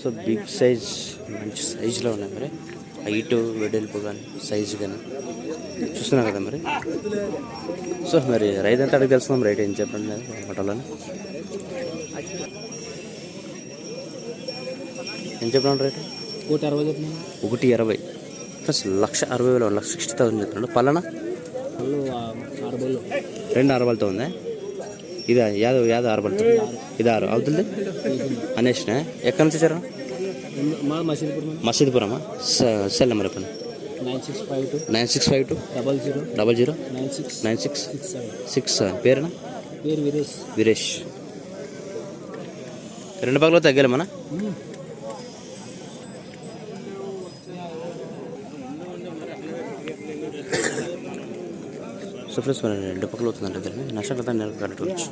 So big size మంచి సైజులో ఉన్నాయి మరి, హైట్ వెడల్పు కానీ సైజు కానీ చూస్తున్నాం కదా మరి. సో మరి రైతు ఎంత అడిగి తెలుసుకున్నాం, రైట్ ఏం చెప్పండి పటాలని ఏం చెప్పినాడు రేటు? 1,60,000 ప్లస్ 1,60,000, 1,60,000 చెప్తున్నాడు. పల్లన 2 ఆరుబలతో ఉందా? ఇది యాదో ఆరుబలతో, ఇది 6 అవుతుంది అనేసిన. ఎక్కడి నుంచి వచ్చారా? మసీద్పురమా? సెల్ నెంబర్ చెప్పండి. 9652 00 9667. పేరునా? వీరేష్. 2 పక్కలో తగ్గలేమన్నా? సో ఫ్రెండ్స్ మరి 2 పక్కలు అవుతుందంటే నష్టం కదా, నేను కరెక్ట్ వచ్చు.